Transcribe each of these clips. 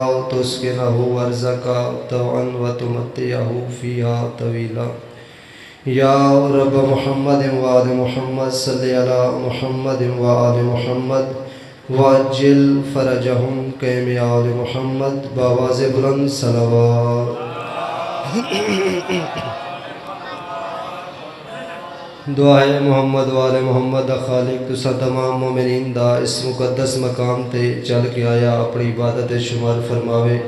تسكنه وارزقه طوعا وتمتعه فيها طويلا يا رب محمد وآل محمد صل على محمد وآل محمد وعجل فرجهم كيم آل محمد بآواز بلند صلوات دعائے محمد وآل محمد دا خالق تسا تمام مومنین دا اس مقدس مقام تے چل کے آیا اپنی عبادت شمار فرماوے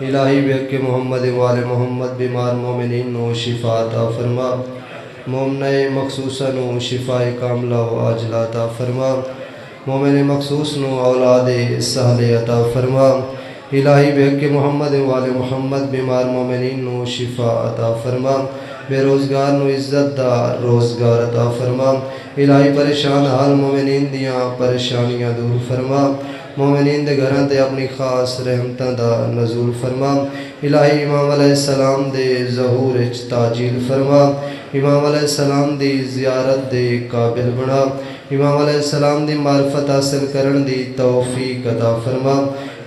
الہی بحق محمد وآل محمد بیمار مومنین نو شفا عطا فرما مومنہ مخصوصا نو شفا کاملہ و عاجلہ عطا فرما مومن مخصوص نو اولاد سہل عطا فرما الہی بحق محمد وآل محمد بیمار مومنین نو شفا عطا فرما بے روزگار نو عزت دا روزگار عطا فرما الہی پریشان حال مومنین دیاں پریشانیاں دور فرما مومنین دے گھراں تے اپنی خاص رحمتاں دا نزول فرما الہی امام علیہ السلام دے ظہور اچ تاجیل فرما امام علیہ السلام دی زیارت دے قابل بنا امام علیہ السلام دی معرفت حاصل کرن دی توفیق عطا فرما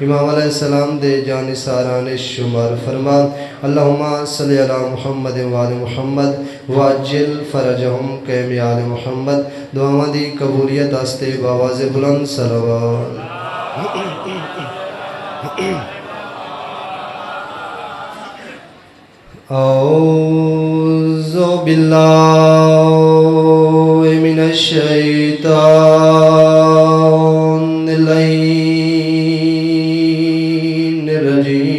امام علیہ السلام دے جانثاران شمار فرما اللہم صلی علی محمد وآل محمد وعجل فرجہم کیم آل محمد دعا دی قبولیت آستے بآواز بلند صلوات اعوذ باللہ من الشیطان الرجیم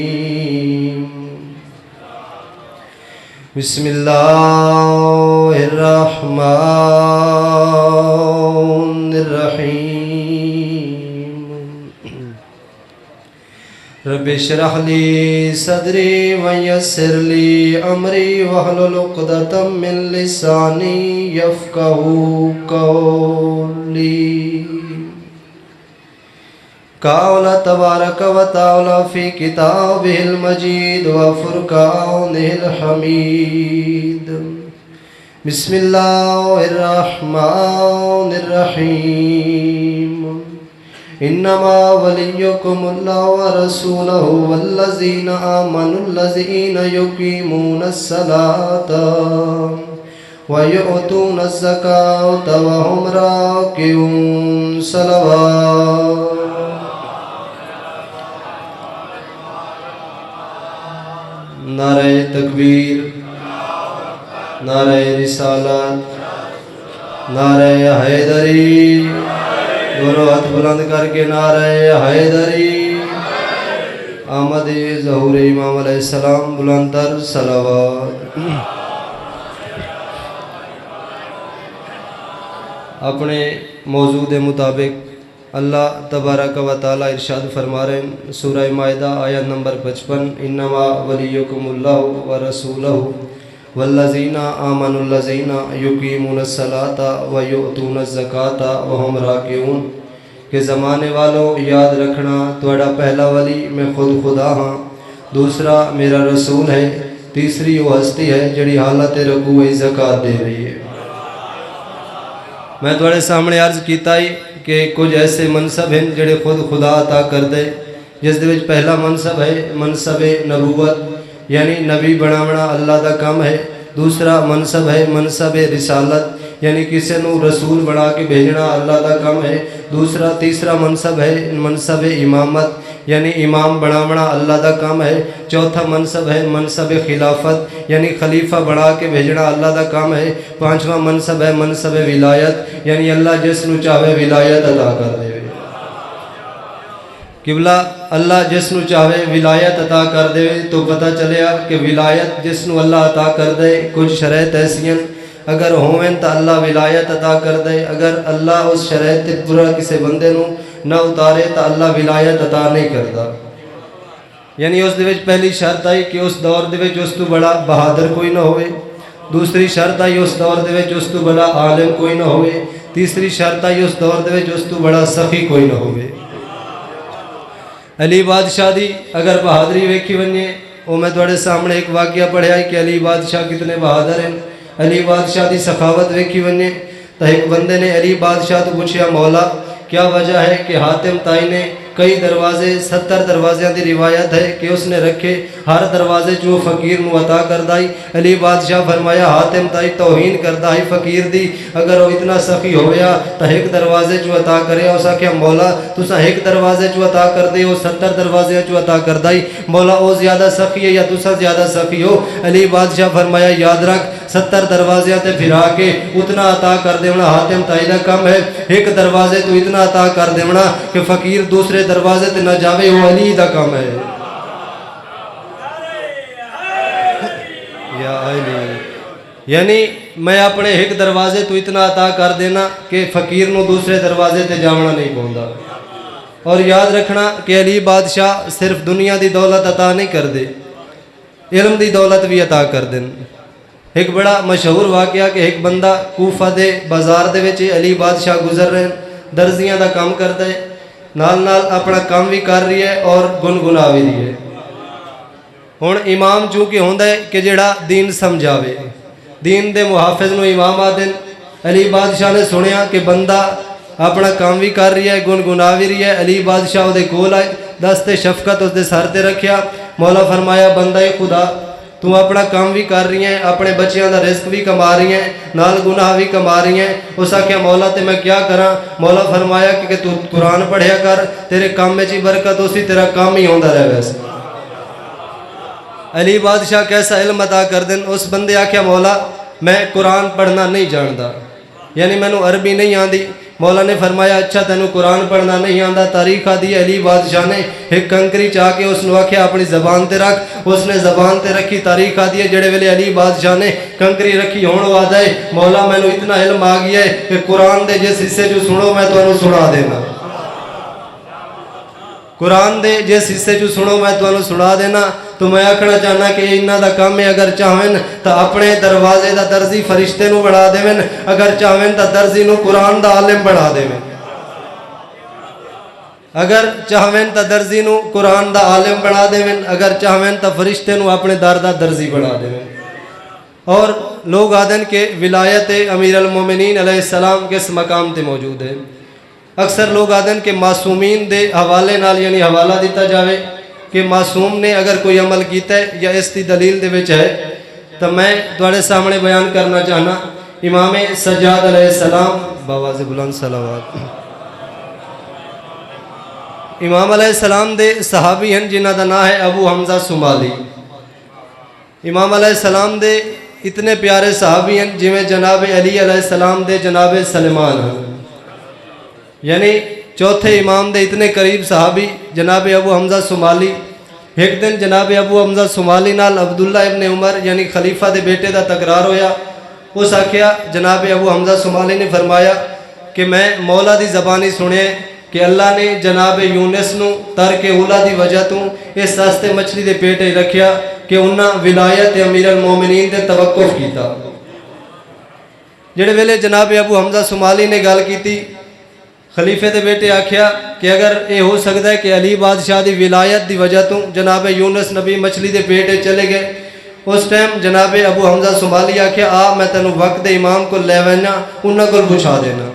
بسم اللہ الرحمن الرحیم رب اشرح لی صدری ویسر لی امری واحلل عقدۃ من لسانی یفقہوا قولی قال تبارک و تعالی فی کتابہ المجید و فرقانہ الحمید بسم اللہ الرحمن الرحیم انما ولیکم اللہ ورسولہ والذین آمنوا الذین یقیمون الصلاۃ ویؤتون الزکاۃ وهم راکعون صلوات نعرہ تکبیر نعرہ رسالت نعرہ حیدری دونوں ہاتھ بلند کر کے نعرہ حیدری آمد ظہور امام علیہ السلام بلند تر صلوات اپنے موضوع دے مطابق اللہ تبارک و تعالی ارشاد فرما رہے ہیں سورہ مائدہ آیت نمبر 55 انما ولیکم اللہ ورسولہ والذین آمنوا الذین یقیمون الصلاۃ ویؤتون الزکاۃ وهم راکعون کہ زمانے والوں یاد رکھنا تہاڈا پہلا ولی میں خود خدا ہاں دوسرا میرا رسول ہے تیسری وہ ہستی ہے جڑی حالت رکوع زکات دے رہی ہے میں تھوڑے سامنے عرض کیتا ہی کہ کچھ ایسے منصب ہیں جڑے خود خدا عطا کر دے جس دے وچ پہلا منصب ہے منصب نبوت یعنی نبی بناونا اللہ دا کام ہے دوسرا منصب ہے منصب رسالت یعنی کسی نو رسول بنا کے بھیجنا اللہ دا کام ہے دوسرا تیسرا منصب ہے منصب امامت یعنی امام بناونا اللہ دا کام ہے چوتھا منصب ہے منصب خلافت یعنی خلیفہ بنا کے بھیجنا اللہ دا کام ہے پانچواں منصب ہے منصب ولایت یعنی اللہ جس نو چاہے ولایت عطا کر دے قبلہ اللہ جس نو چاہے ولایت عطا کر دے تو پتہ چلیا کہ ولایت جس نو اللہ عطا کر دے کچھ شرائط ایسیاں اگر ہوئیں تو اللہ ولایت عطا کر دے اگر اللہ اس شرائط پورا کسی بندے نو نہ اتارے تو اللہ ولایت عطا نہیں کرتا یعنی اس دے وچ پہلی شرط آئی کہ اس دور دے وچ اس تو بڑا بہادر کوئی نہ ہوئے دوسری شرط آئی اس دور دے وچ اس تو بڑا عالم کوئی نہ ہوئے تیسری شرط آئی اس دور دے وچ اس تو بڑا سخی کوئی نہ ہوئے علی بادشاہ دی اگر بہادری ویکھی ونجے وہ میں تھوڑے سامنے ایک واقعہ پڑھیا ہے کہ علی بادشاہ کتنے بہادر ہیں علی بادشاہ دی سخاوت ویکھی ونجے تو ایک بندے نے علی بادشاہ تو پوچھیا مولا کیا وجہ ہے کہ حاتم تائی نے کئی دروازے 70 دروازیاں دی روایت ہے کہ اس نے رکھے، ہر دروازے جو فقیر نو عطا کردائی۔ علی بادشاہ فرمایا حاتم تائی توہین کردائی فقیر دی، اگر وہ اتنا سخی ہویا تو ایک دروازے جو عطا کرے۔ اس آکھیا مولا تسا ایک دروازے جو عطا کر دے وہ 70 دروازے جو عطا کردائی، مولا او زیادہ سخی ہے یا تسا زیادہ سخی ہو؟ علی بادشاہ فرمایا یاد رکھ 70 دروازے تے پھرا کے اتنا عطا کر دیونا حاتم تائی دا کم ہے، ایک دروازے تو اتنا عطا کر دیونا کہ فقیر دوسرے دروازے تے نہ جاوے، وہ علی دا کم ہے۔ یا علی، یعنی میں اپنے ایک دروازے تو اتنا عطا کر دینا کہ فقیر نو دوسرے دروازے تے جاونا نہیں پوندا۔ اور یاد رکھنا کہ علی بادشاہ صرف دنیا دی دولت عطا نہیں کر دے، علم دی دولت بھی عطا کر دیں۔ ایک بڑا مشہور واقعہ کہ ایک بندہ کوفہ دے بازار دے وچ علی بادشاہ گزر رہے ہیں، درزیاں دا کام کرتا ہے، نال نال اپنا کام بھی کر رہی ہے اور گنگنا بھی رہی ہے۔ ہن امام چونکہ ہوندا ہے کہ جڑا دین سمجھاوے، دین دے محافظ نو امام آدن۔ علی بادشاہ نے سنیا کہ بندہ اپنا کام بھی کر رہی ہے، گنگنا بھی رہی ہے۔ علی بادشاہ وہ دے کول آئے، دست شفقت اس دے سر تے رکھیا۔ مولا فرمایا بندہ خدا تو اپنا کام بھی کر رہی ہیں، اپنے بچیاں دا رزق بھی کما رہی ہیں، نال گناہ بھی کما رہی ہیں، اس آکھیا مولا تے میں کیا کراں؟ مولا فرمایا کہ تو قرآن پڑھیا کر، تیرے کام میں چی برکت اسی تیرا کام ہی ہوندا رہے ویسے۔ علی بادشاہ کیسا علم عطا کر دیں۔ اس بندے آکھیا مولا میں قرآن پڑھنا نہیں جاندا، یعنی میں نو عربی نہیں آندی۔ مولا نے فرمایا اچھا تینو قرآن پڑھنا نہیں آندا، تاریخ آدھی علی بادشاہ نے ایک کنکری چاہ کے اس نو آکھیا اپنی زبان تے رکھ، اس نے زبان تے رکھی۔ تاریخ آدھی ہے جڑے ویلے علی بادشاہ نے کنکری رکھی ہون وعدہ ہے مولا میں نو اتنا علم آ گیا ہے کہ قرآن دے جس حصے جو سنو میں تانوں سنا دینا، قرآن دے جس حصے جو سنو میں تانوں سنا دینا۔ تو میں آکھنا چاہنا کہ انہاں دا کام ہے، اگر چاہیں تو اپنے دروازے دا درزی فرشتے نو بڑھا دیویں، اگر چاہیں تو درزی نو قرآن دا عالم بڑھا دیویں، اگر چاہیں تو درزی نو قرآن دا عالم بڑھا دیویں، اگر چاہیں تو فرشتے نو اپنے در دا درزی بڑھا دیویں۔ اور لوگ آدن کے ولایت امیر المومنین علیہ السلام کس مقام تے موجود ہے۔ اکثر لوگ آدن کے معصومین دے حوالے نال یعنی حوالہ دیتا جاوے کہ معصوم نے اگر کوئی عمل کیتا ہے یا اس دی دلیل دے وچ ہے، تو میں تواڈے سامنے بیان کرنا چاہنا امام سجاد علیہ السلام باواز بلند صلوات۔ امام علیہ السلام دے صحابی ہیں جنہ دا نام ہے ابو حمزہ سمالی۔ امام علیہ السلام دے اتنے پیارے صحابی ہیں جویں جناب علی علیہ السلام دے جناب سلمان ہیں، یعنی چوتھے امام دے اتنے قریب صحابی جناب ابو حمزہ سمالی۔ ایک دن جناب ابو حمزہ سمالی نال عبداللہ ابن عمر یعنی خلیفہ دے بیٹے دا تکرار ہویا۔ اس آکھیا جناب ابو حمزہ سمالی نے فرمایا کہ میں مولا دی زبانی سنے کہ اللہ نے جناب یونس نو ترک اولا دی وجہ تو اس سستے مچھلی دے پیٹے رکھیا کہ انہاں ولایت امیر المومنین دے توقف کیتا۔ جڑے ویلے جناب ابو حمزہ سمالی نے گل کیتی، خلیفے دے بیٹے آکھیا کہ اگر یہ ہو سکتا ہے کہ علی بادشاہ دی ولایت دی وجہ تو جناب یونس نبی مچھلی دے پیٹے چلے گئے، اس ٹائم جناب ابو حمزہ سمالی آکھیا آ میں تینوں وقت دے امام کو لے وینا، انہاں کو پوچھا دینا۔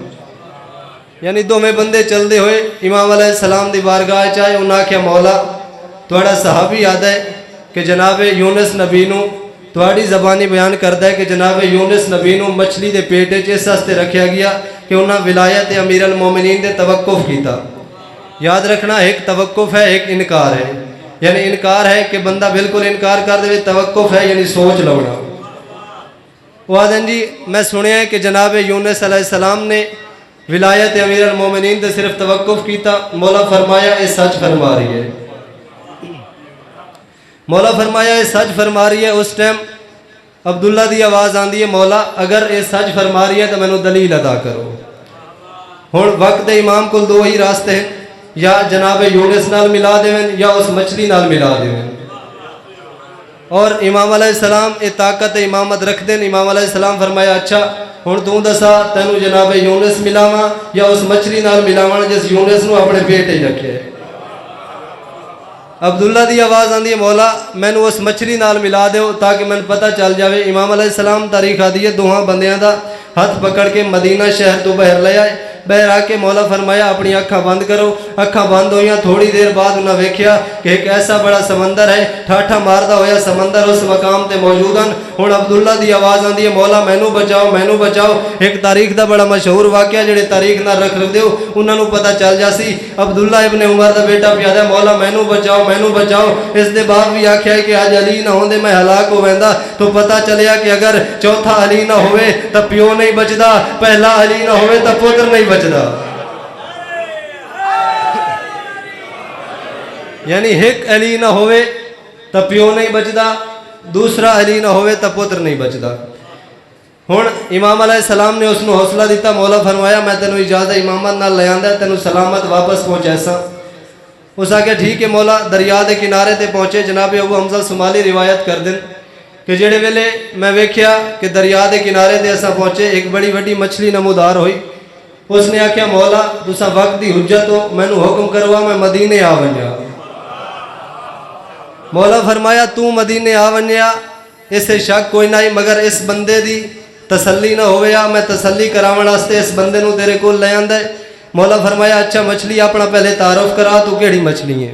یعنی دو میں بندے چل دے ہوئے امام علیہ السلام دی بارگاہ چاہے، انہاں آکھیا مولا تواڈا صحابی یاد ہے کہ جناب یونس نبی نو تواڈی زبانی بیان کردا ہے کہ جناب یونس نبی نو مچھلی دے پیٹے چ اس واسطے رکھیا گیا کہ انہاں ولایت امیر المومنین دے توقف کیتا۔ یاد رکھنا ایک توقف ہے ایک انکار ہے، یعنی انکار ہے کہ بندہ بالکل انکار کر دے، توقف ہے یعنی سوچ لونا۔ وہ آدن جی میں سنیا ہے کہ جناب یونس علیہ السلام نے ولایت امیر المومنین دے صرف توقف کیتا۔ مولا فرمایا یہ سچ فرما رہی ہے، مولا فرمایا یہ سچ فرما رہی ہے۔ اس ٹائم عبداللہ دی آواز آندی ہے مولا اگر یہ سچ فرما رہی ہے تو مینوں دلیل ادا کرو۔ ہن وقت امام کو دو ہی راستے ہیں، یا جناب یونس نال ملا دیویں یا اس مچھلی نال ملا دیویں۔ اور امام علیہ السلام یہ طاقت امامت رکھ دیں۔ امام علیہ السلام فرمایا اچھا ہن تو دسا تینوں جناب یونس ملاواں یا اس مچھلی نال ملاواں جس یونس نو اپنے پیٹ ہی رکھے۔ عبداللہ دی آواز آندی ہے مولا مینوں اس مچھلی نال ملا دیو تاکہ مینوں پتہ چل جاوے۔ امام علیہ السلام تاریخ آدھی ہے دوہاں بندیاں دا ہاتھ پکڑ کے مدینہ شہر تو باہر لے آئے۔ بہر آ کے مولا فرمایا اپنی اکھاں بند کرو. اکھاں بند ہوئیاں. تھوڑی دیر بعد انہاں ویکھیا کہ ایک ایسا بڑا سمندر ہے, ٹھاٹھا ماردا ہویا سمندر اس مقام تے موجود ہیں. ہن عبداللہ دی آواز آندی ہے مولا مینوں بچاؤ مینوں بچاؤ. ایک تاریخ دا بڑا مشہور واقعہ جڑے تاریخ نال رکھ دیو انہاں نوں پتہ چل جاسی. عبداللہ ابن عمر دا بیٹا پیادا مولا مینوں بچاؤ مینوں بچاؤ. اس دے بعد بھی آکھیا کہ اج علی نہ ہوندے میں ہلاک ہو ویندا. تو پتہ چلیا کہ اگر چوتھا علی نہ ہوئے تو پیو نہیں بچدا, پہلا علی نہ ہوئے تو پتر نہیں بچدا. یعنی ایک علی نہ ہوئے تو پیو نہیں بچدا, دوسرا علی نہ ہوئے تو پتر نہیں بچدا. ہن امام علیہ السلام نے اس کو حوصلہ دیتا. مولا فرمایا میں تینوں اجازت امامت نال لے آندا, تینوں سلامت واپس پہنچائساں. اس آگے ٹھیک ہے مولا. دریا دے کنارے تے پہنچے. جناب ابو حمزہ سمالی روایت کر دیں کہ جڑے ویلے میں ویکھیا کہ دریا دے کنارے تے اساں پہنچے, ایک بڑی وڈی مچھلی نمودار ہوئی. اس نے آکھیا مولا تساں وقت دی حجت ہو, مینوں حکم کروا میں مدینے آ ونجا. مولا فرمایا تو مدینے آ ونجا اسے شک کوئی نہیں, مگر اس بندے دی تسلی نہ ہوئے. میں تسلی کراون واسطے اس بندے نوں تیرے کول لے آندا ہے. مولا فرمایا اچھا مچھلی اپنا پہلے تعارف کرا, تو کیڑی مچھلی ہے.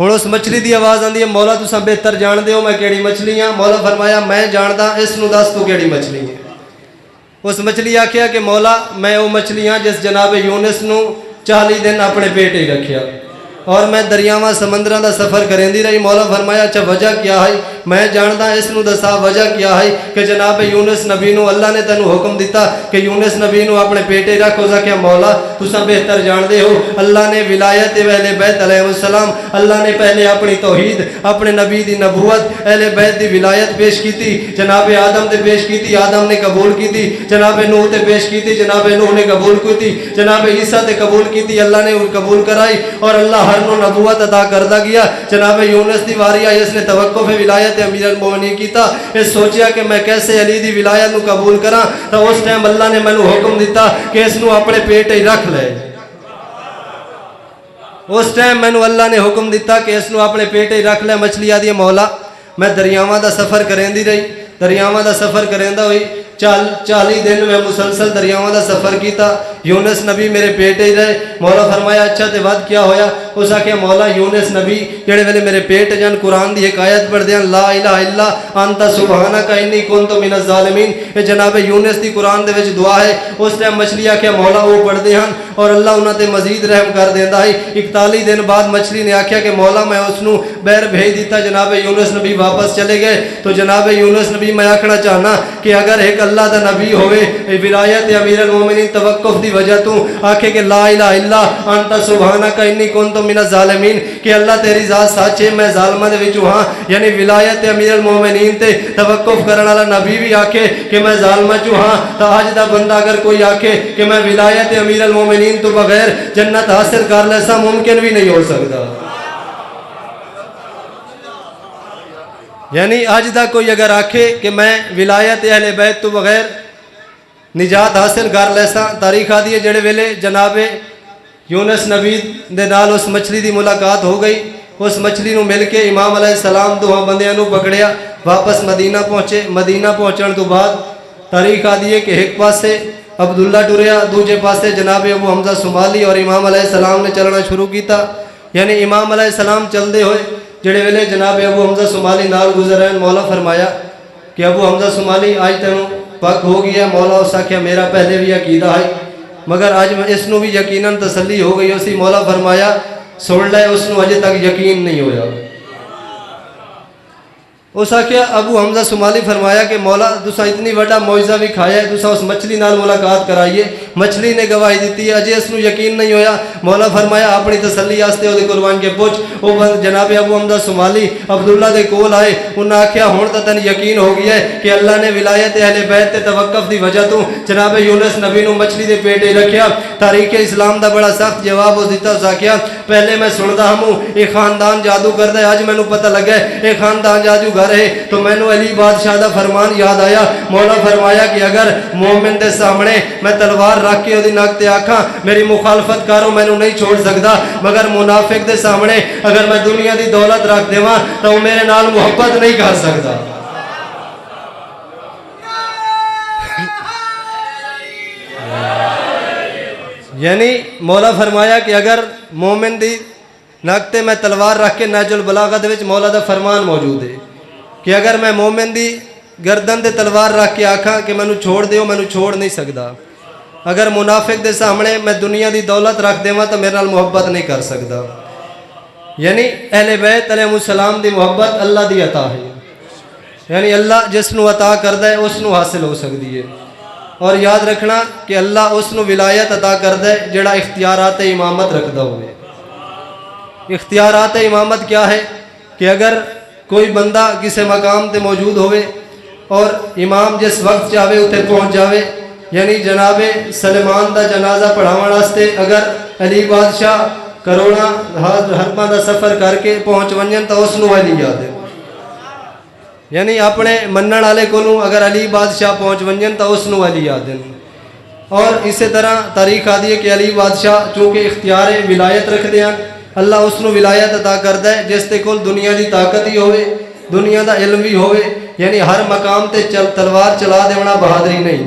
ہن اس مچھلی دی آواز آندی ہے مولا تساں بہتر جان دے ہو میں کیڑی مچھلی ہاں. مولا فرمایا میں جاندا, اس نوں دس تو کیڑی مچھلی ہے. اس مچھلی آکھیا کہ مولا میں وہ مچھلی ہاں جس جناب یونس نوں 40 دن اپنے پیٹ ہی رکھیا اور میں دریاواں سمندراں دا سفر کریندی رہی. مولا فرمایا اچھا وجہ کیا ہے. میں جاندا اس نوں دسا وجہ کیا ہے کہ جناب یونس نبی نوں اللہ نے تینوں حکم دیتا کہ یونس نبی نوں اپنے پیٹے رکھ. اس آکھیا مولا تساں بہتر جان دے ہو اللہ نے ولایت اہل بیت علیہ السلام, اللہ نے پہلے اپنی توحید اپنے نبی دی نبوت اہل بیت دی ولایت پیش کیتی. جناب آدم تے پیش کیتی, آدم نے قبول کیتی. جناب نوح تے پیش کیتی, جناب نوح نے قبول کیتی. جناب عیسیٰ تے قبول کیتی, اللہ نے قبول کرائی اور اللہ ہر نو نبوت عطا کردا گیا. جناب یونس دی واری آئی, اس نے توقف ولایت امیر المومنین کیتا. اس سوچیا کہ میں کیسے علی دی ولایت نو قبول کراں. تو اس ٹائم اللہ نے مینوں حکم دیتا کہ اس نو اپنے پیٹ ہی رکھ لے. اس ٹائم مینوں اللہ نے حکم دیتا کہ اس نو اپنے پیٹ ہی رکھ لے. مچھلی آدھی مولا میں دریاواں دا سفر کریندی رہی, دریاواں دا سفر کریندا ہوئی. 40 دن میں مسلسل دریاواں دا سفر کیتا. یونس نبی میرے پیٹ ہی رہے. مولا فرمایا اچھا تے ود کیا ہویا. اس آکھیا مولا یونس نبی جڑے ویلے میرے پیٹ جان قرآن دی ایک آیت پڑھ دیاں لا الہ الا انت سبحانک انی کنت من الظالمین. اے جناب یونس دی قرآن دے وچ دعا ہے. اس ٹائم مچھلی آکھیا مولا وہ پڑھ دے ہن اور اللہ انہاں تے مزید رحم کر دیندا ہے. 41 دن بعد مچھلی نے آکھیا کہ مولا میں اس نو بہر بھیج دیتا. جناب یونس نبی واپس چلے گئے. تو جناب یونس نبی میں آکھنا چاہنا کہ اگر ایک اللہ دا نبی ہوئے ولایت امیر المومنین توقف دی وجہ تو آکھے کہ لا الہ الا انت سبحانک انی کنت من الظالمین, کہ اللہ تیری ذات سچ ہے میں ظالماں دے وچوں ہاں. یعنی ولایت امیر المومنین تے توقف کرن والا نبی بھی آکھے کہ میں ظالماں چوں ہاں. تو اج دا بندہ اگر کوئی آکھے کہ میں ولایت امیر المومنین تو بغیر جنت حاصل کر لیسا, ممکن بھی نہیں ہو سکتا. یعنی آج دا کوئی اگر آکھے کہ میں ولایت اہل بیت تو بغیر نجات حاصل کر لیسا. تاریخ آدھی ہے جڑے ویلے جناب یونس نبی دے نال اس مچھلی دی ملاقات ہو گئی. اس مچھلی نو مل کے امام علیہ السلام دوہاں بندیاں نو پکڑیا, واپس مدینہ پہنچے. مدینہ پہنچن تو بعد تاریخ آدھی ہے کہ ایک پاسے عبداللہ ٹریا, دوجے پاسے جناب ابو حمزہ سمالی اور امام علیہ السلام نے چلنا شروع کیتا. یعنی امام علیہ السلام چل دے ہوئے جڑے ویلے جناب ابو حمزہ سمالی نال گزر رہے. مولا فرمایا کہ ابو حمزہ سمالی آج تینوں پک ہو گیا. مولا اس آکھیا میرا پہلے بھی عقیدہ ہے مگر آج اس نو بھی یقیناً تسلی ہو گئی اسی. مولا فرمایا سن لے اس نو اجے تک یقین نہیں ہویا. اس آکھیا ابو حمزہ سمالی فرمایا کہ مولا تساں اتنی وڈا معجزہ بھی کھایا ہے, تساں اس مچھلی نال ملاقات کرائیے. مچھلی نے گواہی دیتی ہے اجے اس نو یقین نہیں ہویا. مولا فرمایا اپنی تسلی واسطے او دے قربان کے پوچھ. او جناب ابو حمزہ سمالی عبداللہ دے کول آئے. انہاں آکھیا ہن تے تن یقین ہو گیا ہے کہ اللہ نے ولایت اہل بیت تے توقف دی وجہ تو جناب یونس نبی نو مچھلی دے پیٹ ہی رکھیا. تاریخ اسلام دا بڑا سخت جواب اس دیتا. اس آکھیا پہلے میں سندا ہوں اے خاندان جادو کردا ہے, اج مینوں پتہ لگا ہے اے خاندان جادوگر ہے. تو مینوں علی بادشاہ دا فرمان یاد آیا. مولا فرمایا کہ اگر مومن دے سامنے میں تلوار رکھ کے اودی نک تے آکھاں میری مخالفت کرو مینوں نہیں چھوڑ سکدا, مگر منافق دے سامنے اگر میں دنیا دی دولت رکھ دیواں تو وہ میرے نال محبت نہیں کر سکدا. یعنی مولا فرمایا کہ اگر مومن دی نقطے میں تلوار رکھ کے نہج البلاغہ دے وچ مولا دا فرمان موجود ہے کہ اگر میں مومن دی گردن دے تلوار رکھ کے آکھاں کہ مینوں چھوڑ دیو مینوں چھوڑ نہیں سکدا. اگر منافق دے سامنے میں دنیا دی دولت رکھ دیواں تو میرے نال محبت نہیں کر سکدا. یعنی اہل بیت علیہ السلام دی محبت اللہ دی عطا ہے. یعنی اللہ جس نو عطا کردا ہے اس نو حاصل ہو سکدی ہے. اور یاد رکھنا کہ اللہ اس نو ولایت عطا کردا ہے جڑا اختیارات امامت رکھدا ہوئے. اختیارات امامت کیا ہے کہ اگر کوئی بندہ کسی مقام تے موجود ہوئے اور امام جس وقت چاہے اتنے پہنچ جاوے. یعنی جناب سلیمان دا جنازہ پڑھاون واسطے اگر علی بادشاہ کروڑا حرماں دا سفر کر کے پہنچ ونجن تو اس نو علی یاد ہے. یعنی اپنے منن والے کولوں اگر علی بادشاہ پہنچ ونجن تو اس نو علی یاد ہے. اور اسی طرح تاریخ آدھی ہے کہ علی بادشاہ چونکہ اختیار ولایت رکھتے ہیں اللہ اس نو ولایت عطا کردا ہے جس تے کول دنیا دی طاقت ہی ہوئے دنیا دا علم بھی ہوئے. یعنی ہر مقام تے تلوار چلا دینا بہادری نہیں.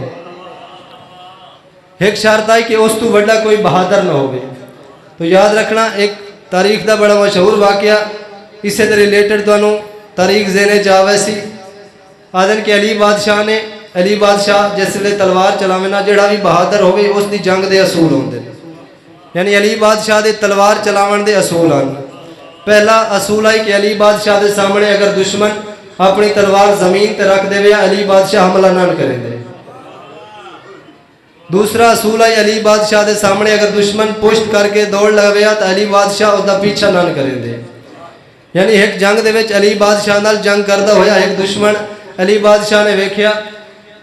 ایک شرط ہے کہ اس تو بڑا کوئی بہادر نہ ہوئے. تو یاد رکھنا ایک تاریخ دا بڑا مشہور واقعہ اس سے ریلیٹڈ تو تاریخ ذہنے چاہوے سی. آدن کہ علی بادشاہ جس لئے تلوار چلاونا جڑا بھی بہادر ہوئے اس دی جنگ دے اصول ہوندے. یعنی علی بادشاہ دے تلوار چلاون دے اصول آن. پہلا اصول ہے کہ علی بادشاہ دے سامنے اگر دشمن اپنی تلوار زمین تے رکھ دے ویا علی بادشاہ حملہ نہ کریں دے. دوسرا اصول ہے علی بادشاہ دے سامنے اگر دشمن پشت کر کے دوڑ لگویا تو علی بادشاہ اس دا پیچھا نہ کریں دے. یعنی ایک جنگ دے وچ علی بادشاہ نال جنگ کردا ہویا ایک دشمن علی بادشاہ نے ویکھیا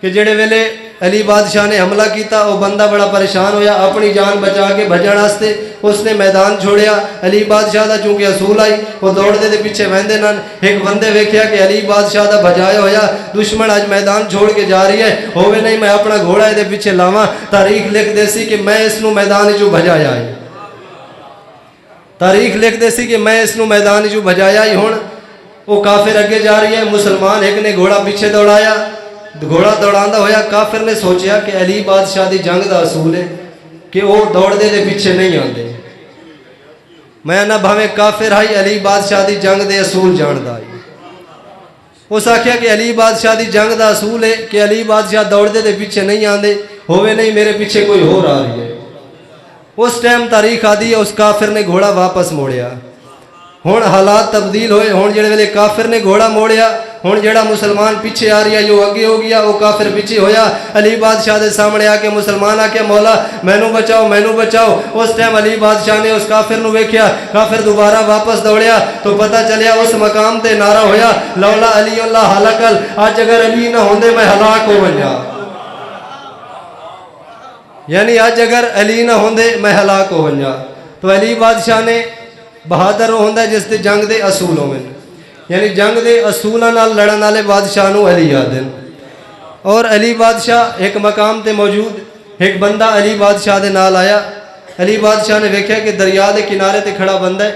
کہ جڑے ویلے علی بادشاہ نے حملہ کیتا وہ بندہ بڑا پریشان ہویا اپنی جان بچا کے بھجن واسطے اس نے میدان چھوڑیا. علی بادشاہ دا چونکہ اصول آئی وہ دوڑدے دے پیچھے ویندے نن. ایک بندے ویکھیا کہ علی بادشاہ دا بھجایا ہویا دشمن اج میدان چھوڑ کے جا رہی ہے ہوے نہیں میں اپنا گھوڑا دے پیچھے لاواں. تاریخ لکھ دے سی کہ میں اس نو میدان چوں بھجایا ہے. تاریخ لکھ دے سی کہ میں اس نو میدان چوں بھجایا ہی. ہن وہ کافر اگے جا رہی ہے مسلمان ایک نے گھوڑا پیچھے دوڑایا. گھوڑا دوڑاندا ہویا کافر نے سوچیا کہ علی بادشاہ دی جنگ دا اصول ہے کہ وہ دوڑدے دے پیچھے نہیں آندے. میں نہ بھاویں کافر ہائی علی بادشاہ دی جنگ دے اصول جاندا ہے. اس آکھیا کہ علی بادشاہ دی جنگ دا اصول ہے کہ علی بادشاہ دوڑدے دے پیچھے نہیں آندے ہوئے نہیں میرے پیچھے کوئی اور آ رہی ہے. اس ٹائم تاریخ آدھی ہے اس کافر نے گھوڑا واپس موڑیا. ہن حالات تبدیل ہوئے. ہن جڑے ویلے کافر نے گھوڑا موڑیا ہن جڑا مسلمان پیچھے آ رہی ہے جو اگے ہو گیا وہ کافر پیچھے ہویا. علی بادشاہ دے سامنے آ کے مسلمان آ کے مولا مینوں بچاؤ. اس ٹائم علی بادشاہ نے اس کافر نو ویکھیا کافر دوبارہ واپس دوڑیا تو پتہ چلیا اس مقام تے نعرہ ہویا لولا علی اللہ ہلاکل. اج اگر علی نہ ہوندے میں ہلاک ہو ونجا. یعنی اج اگر علی نہ ہوندے میں ہلاک ہو ونجا. تو علی بادشاہ نے بہادر ہوندا جس دے جنگ دے اصول ہوئے. یعنی جنگ دے اصولاں نال لڑن والے بادشاہ نو علی آدن. اور علی بادشاہ ایک مقام تے موجود ایک بندہ علی بادشاہ دے نال آیا. علی بادشاہ نے ویکھیا کہ دریا دے کنارے تے کھڑا بندہ ہے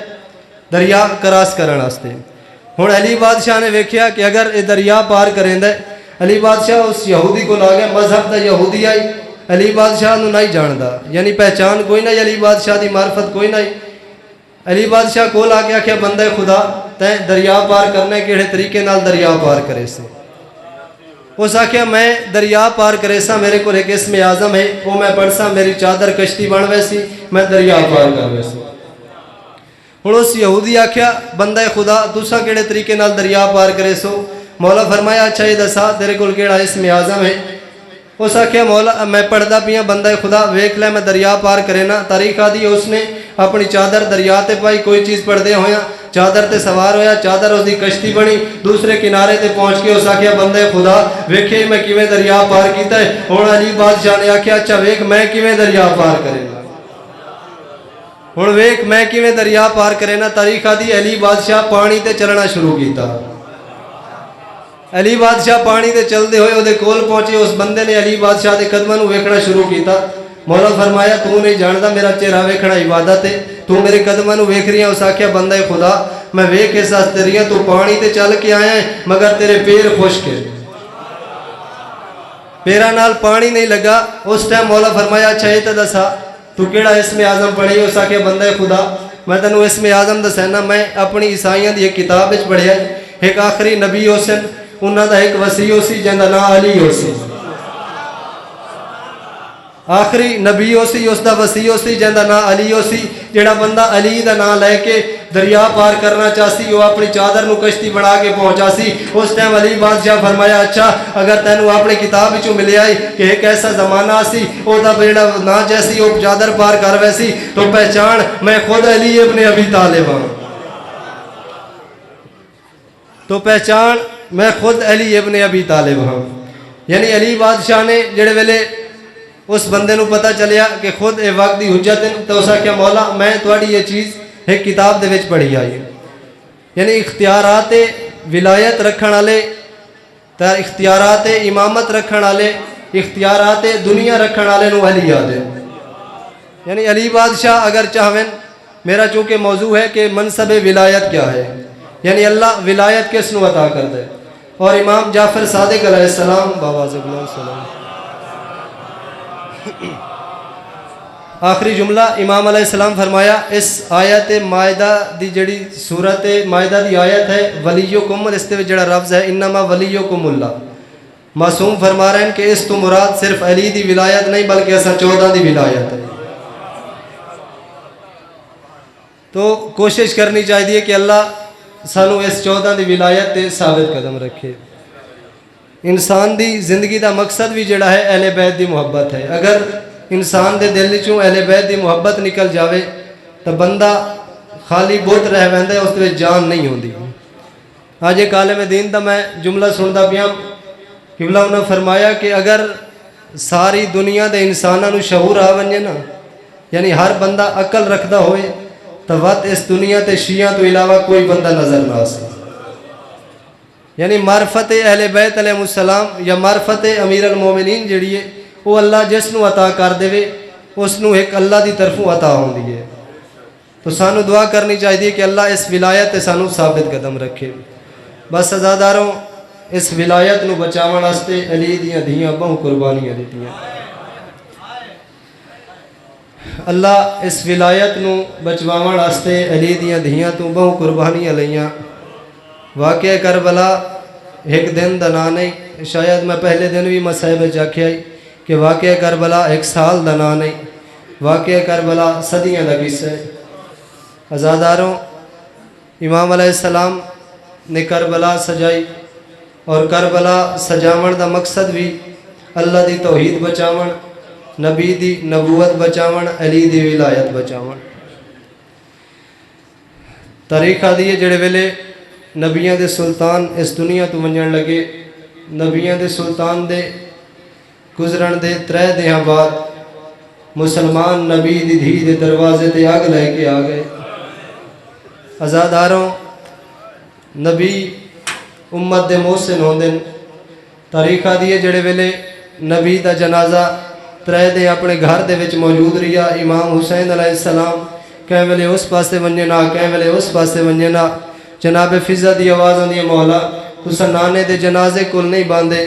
دریا کراس کرن واسطے. ہن علی بادشاہ نے ویکھیا کہ اگر یہ دریا پار کریندا ہے علی بادشاہ اس یہودی کو آ گیا مذہب دا یہودی آئی علی بادشاہ نو نہیں جاندا. یعنی پہچان کوئی نہیں علی بادشاہ دی معرفت کوئی نہیں. علی بادشاہ کول آ کے آخیا بندہ خدا تے دریا پار کرنے کیڑے طریقے نال دریا پار کرے سے. اس آخیا میں دریا پار کرے سا میرے کو ایک اسم اعظم ہے وہ میں پڑھ سا میری چادر کشتی بن ویسی میں دریا پار کر ویسا. ہن اس یہودی آخیا بندہ خدا تسا کیڑے طریقے نال دریا پار کرے سو. مولا فرمایا اچھا یہ دسا تیرے کول کیڑا اسم اعظم ہے. اس آخیا مولا میں پڑھدا پیاں بندہ خدا ویکھ لے میں دریا پار کرے نا. تاریخ آدھی اس نے اپنی چادر دریا تے پائی کوئی چیز پڑھدے ہویا چادر تے سوار ہویا چادر اس دی کشتی بنی دوسرے کنارے تے پہنچ کے اس آخیا بندے خدا ویکھے میں کیویں دریا پار کیتا ہے. ہن علی بادشاہ نے آخیا اچھا ویکھ میں کیویں دریا پار کرے گا. ہن ویکھ میں کیویں دریا پار کرے نا. تاریخ آدھی علی بادشاہ پانی تے چلنا شروع کیتا. علی بادشاہ پانی تے چلدے ہوئے وہ کول پہنچے. اس بندے نے علی بادشاہ دے قدماں نو ویکھنا شروع کیتا. مولا فرمایا تو نہیں جاندا میرا چہرہ ویکھنا عبادت ہے تو میرے قدماں نو ویکھ رہی ہے. اس آخیا بندہ خدا میں ویکھ کے ساتھ تیری تو پانی تے چل کے آیا ہے مگر تیرے پیر خشک ہے پیراں نال پانی نہیں لگا. اس ٹائم مولا فرمایا اچھا یہ تے دسا تو کیڑا اسم اعظم پڑھی؟ اس آکھے بندہ خدا میں تینوں اسم اعظم دسینا، میں اپنی عیسائیاں دی ایک کتاب وچ پڑھیا، ایک آخری نبی ہو سن، انہاں دا ایک وصی ہو سی جندا نام علی ہو سی، آخری نبی ہو سی، اس دا وصی ہو سی جندا نام علی ہو سی۔ جڑا بندہ علی دا نام لے کے دریا پار کرنا چاہسی، وہ اپنی چادر نو کشتی بنا کے پہنچا سی۔ اس ٹائم علی بادشاہ فرمایا اچھا اگر تینوں اپنی کتاب وچوں ملیا ہے کہ ایک ایسا زمانہ سی او دا جڑا نا جیسی وہ چادر پار کر ویسی، تو پہچان میں خود علی ابن ابی طالب ہوں، تو پہچان میں خود علی ابن ابی طالب ہوں۔ یعنی علی بادشاہ نے جڑے ویلے اس بندے نو پتہ چلیا کہ خود اے وقت دی حجت ہے، تو اسا کیا مولا میں تواڈی یہ چیز ایک کتاب دے وچ پڑھی آئی ہے۔ یعنی اختیارات ولایت رکھن والے، اختیارات امامت رکھن والے، اختیارات دنیا رکھن والے نو علی آدے۔ یعنی علی بادشاہ اگر چاہویں، میرا چونکہ موضوع ہے کہ منصب ولایت کیا ہے، یعنی اللہ ولایت کس نو عطا کر دے، اور امام جعفر صادق علیہ السلام آخری جملہ امام علیہ السلام فرمایا اس آیت مائدہ دی جڑی سورت مائدہ دی آیت ہے ولیکم، اس تے جڑا لفظ ہے انما ولیکم اللہ، معصوم فرما رہے ہیں کہ اس تو مراد صرف علی دی ولایت نہیں بلکہ ایسا 14 دی ولایت ہے۔ تو کوشش کرنی چاہیے کہ اللہ سانو اس 14 دی ولایت تے ثابت قدم رکھے۔ انسان دی زندگی دا مقصد بھی جڑا ہے اہل بیت دی محبت ہے۔ اگر انسان دے دل چوں اہل بیت دی محبت نکل جاوے تو بندہ خالی بت رہ ویندا ہے، اس وچ جان نہیں ہوندی۔ آج ایک عالم دین دا میں جملہ سندا پیا، قبلہ انہاں فرمایا کہ اگر ساری دنیا دے انساناں نو شعور آ ونجے نا، یعنی ہر بندہ عقل رکھدا ہوئے، تو وقت اس دنیا تے شیعہ تو علاوہ کوئی بندہ نظر نہ آسے۔ یعنی معرفت اہل بیت علیہ السلام یا معرفت امیر المومنین جڑی ہے وہ اللہ جس نو عطا کر دے اس نو ایک اللہ دی طرفوں عطا ہوندی ہے۔ تو سانو دعا کرنی چاہیے کہ اللہ اس ولایت تے سانو ثابت قدم رکھے۔ بس عزاداروں اس ولایت نو بچاون واسطے علی دیاں دھیاں بہت قربانیاں دتیاں۔ اللہ اس ولایت نو بچواون واسطے علی دیاں دھیاں تو بہت قربانیاں لئیاں۔ واقعہ کربلا ایک دن دا نا نہیں، شاید میں پہلے دن بھی مصاحب آکھیا کہ واقعہ کربلا ایک سال دا نا نہیں، واقعہ کربلا صدیاں دا قصہ ہے۔ عزاداروں امام علیہ السلام نے کربلا سجائی، اور کربلا سجاون دا مقصد بھی اللہ دی توحید بچاون، نبی دی نبوت بچاون، علی دی ولایت بچاون۔ تاریخ دیے جڑے ویلے نبیاں دے سلطان اس دنیا تو ونجن لگے، نبیاں دے سلطان دے گزرن دے 3 دیاں بعد مسلمان نبی دی دھی دے دروازے تے آگ لے کے آ گئے۔ عزاداروں نبی امت دے محسن ہوندن، تاریخ دیے جڑے ویلے نبی دا جنازہ 3 دے اپنے گھر دے وچ موجود رہیا، امام حسین علیہ السلام کہیں ویلے اس پاسے ونجے نا، کہیں ویلے اس پاسے ونجے نا۔ جناب فضا دی آواز آندی مولا تسا نانے دے جنازے کل نہیں باندے۔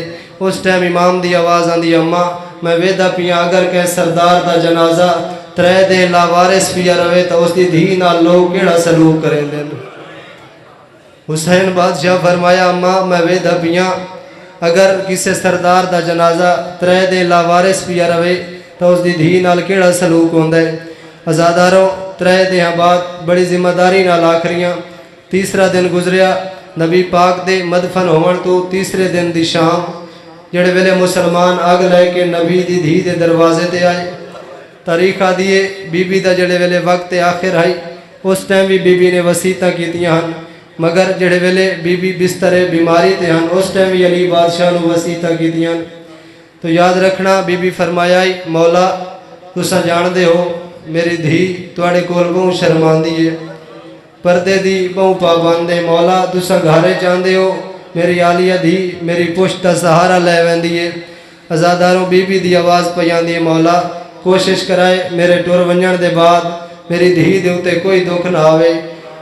اس ٹائم امام دی آواز آندی اماں میں ویدہ پیا اگر کہ سردار دا جنازہ 3 دے لاوارس پیا روے تو اس دی دھی نال لوگ کیڑا سلوک کریں دیں۔ حسین بادشاہ فرمایا اماں میں ویدہ پیا اگر کسی سردار دا جنازہ 3 دے لاوارس پیا روے تو اس دی دھی نال کیڑا سلوک ہوندہ ہے۔ عزاداروں 3 دیاں بعد بڑی ذمہ داری نال آخریاں، تیسرا دن گزریا نبی پاک دے مدفن ہون تو تیسرے دن دی شام جڑے ویلے مسلمان آگ لے کے نبی دی دھی دے دروازے تے آئے۔ تاریخ دیے بی بی دا جڑے ویلے وقت آخر آئی، اس ٹائم بھی بی بی نے وسیعتاں کیتیاں ہن، مگر جڑے ویلے بی بی بستر بیماری تے ہن اس ٹائم بھی علی بادشاہ نو وسیعتاں کیتیاں۔ تو یاد رکھنا بی بی فرمایا مولا تساں جان دے ہو میری دھی تواڈے کول بہت شرماندی ہے، پردے دی بہت پابندے، مولا تساں گھرے چاندے ہو میری عالیہ دھی میری پشت دا سہارا لے ویندی ہے۔ عزاداروں بی بی دی آواز پیاندی ہے مولا کوشش کرائے میرے ٹور ونجن دے بعد میری دھی دے اتے کوئی دکھ نہ آوے۔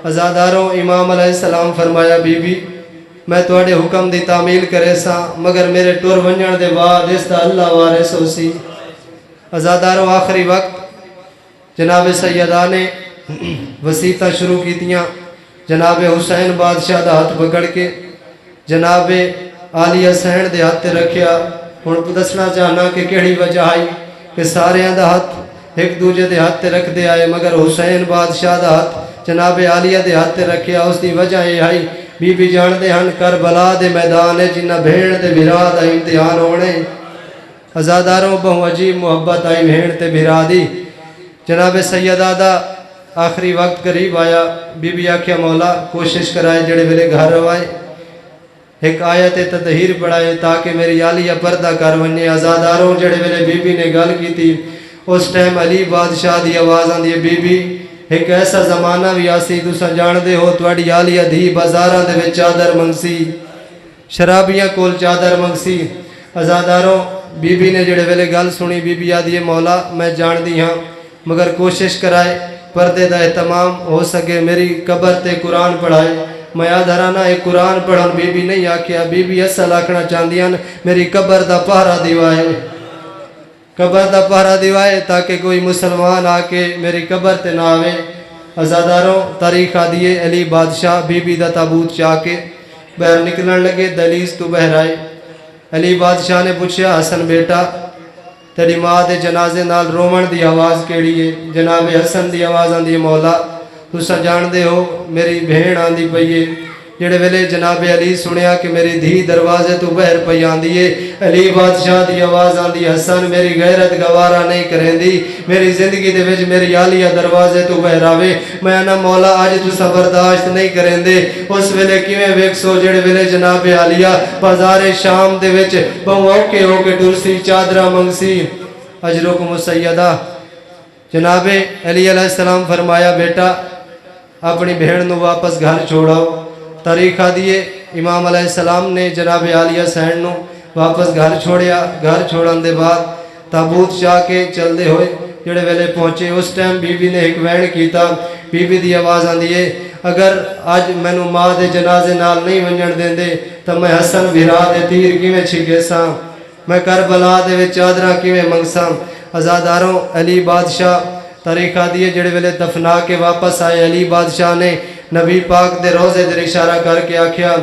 عزاداروں امام علیہ السلام فرمایا بی بی میں تواڈے حکم دی تعمیل کرے سا مگر میرے ٹور ونجن دے بعد اس دا اللہ وارث ہو سی۔ عزاداروں آخری وقت جناب سیدہ نے وسیطہ شروع کیتیاں جناب حسین بادشاہ دا ہاتھ پکڑ کے جناب عالیہ سین دے ہاتھ رکھیا ہن دسنا چاہنا کہ کیڑی وجہ آئی کہ سارے دا ہاتھ ایک دوجے دے ہاتھ رکھ دے آئے مگر حسین بادشاہ دا ہاتھ جناب عالیہ دے ہاتھ رکھیا اس دی وجہ یہ آئی بی بی جان دے ہن کربلا دے میدان ہے جنہ بھیڑ دے بھرا دا امتحان ہونے ازاداروں بہو عجیب محبت آئی بھیڑ تے بھرا دی جناب سیدہ دا آخری وقت قریب آیا بی بی آکھیا مولا کوشش کرائے جڑے میرے گھر روائے ایک آیت تطہیر پڑھائے تاکہ میری عالیہ پردہ کر ونجے ازاداروں جڑے میرے بی بی نے گل کی تھی اس ٹائم علی بادشاہ دی آواز آندی ہے بی بی ایک ایسا زمانہ بھی آسی تساں جان دے ہو تواڈی عالیہ دھی بازاراں دے وچ چادر منگسی شرابیاں کول چادر منگسی ازاداروں بی بی نے جڑے ویلے گل سنی بی بی آدھی مولا میں جان دی ہاں مگر کوشش کرائے پردے دا اہتمام ہو سکے میری قبر تے قرآن پڑھائے میں آدھرانا ایک قرآن پڑھن بی بی نہیں آکھیا بی بی اصل آکھنا چاندیاں میری قبر دا پہرا دیوائے قبر دا پہرا دیوائے تاکہ کوئی مسلمان آکے میری قبر تے نہ آوے ازاداروں تاریخ آدھیے علی بادشاہ بی بی دا تابوت چاہ کے باہر نکلن لگے دہلیز تو بہر آئے علی بادشاہ نے پوچھا حسن بیٹا تیری ماں دے جنازے نال رومن دی آواز کیڑی ہے جناب حسن دی آواز آندی ہے مولا تسا جان دے ہو میری بھیڑ آندی پئی ہے جڑے ویلے جناب علی سنیا کہ میری دھی دروازے تو بہر پئی آندی ہے علی بادشاہ دی آواز آندی حسن میری غیرت گوارا نہیں کریندی میری زندگی دے وچ میری عالیہ دروازے تو بہر آوے میں نا مولا اج تسا برداشت نہیں کریندے اس ویلے کیویں ویکھسو جڑے ویلے جناب عالیہ بازار شام دے وچ بہو اوکے ہو کے ٹرسی چادراں منگسی اجرکم السیدہ جناب علی علیہ السلام فرمایا بیٹا اپنی بہن نو واپس گھر چھوڑاؤ تاریخ آدھیے امام علیہ السلام نے جناب عالیہ سین نو واپس گھر چھوڑیا گھر چھوڑن دے بعد تابوت چاہ کے چل دے ہوئے جڑے ویلے پہنچے اس ٹائم بی بی نے ایک وین کیتا بی بی دی آواز آندی ہے اگر آج مینو ماں دے جنازے نال نہیں ونجن دیں دے تو میں حسن بھرا دے تیر کیویں چھکے ساں میں کربلا دے وچ چادراں کیویں منگساں ازاداروں علی بادشاہ تاریخ آدھی ہے جڑے ویلے دفنا کے واپس آئے علی بادشاہ نے نبی پاک دے روزے دے اشارہ کر کے آکھیا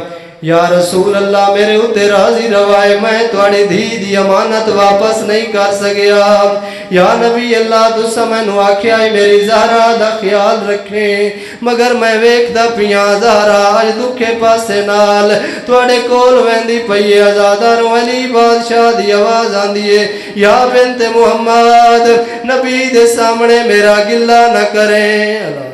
یا رسول اللہ میرے اتے راضی روائے میں تواڈی دھی دی امانت واپس نہیں کر سکیا یا نبی اللہ تسا مینوں آکھیا میری زہرا دا خیال رکھیں مگر میں ویکھدا پیاں زہرا اج دکھے پاسے نال تواڈے کول ویندی پئی ہے آزاداروں علی بادشاہ دی آواز آندی ہے یا بنت محمد نبی دے سامنے میرا گلہ نہ کریں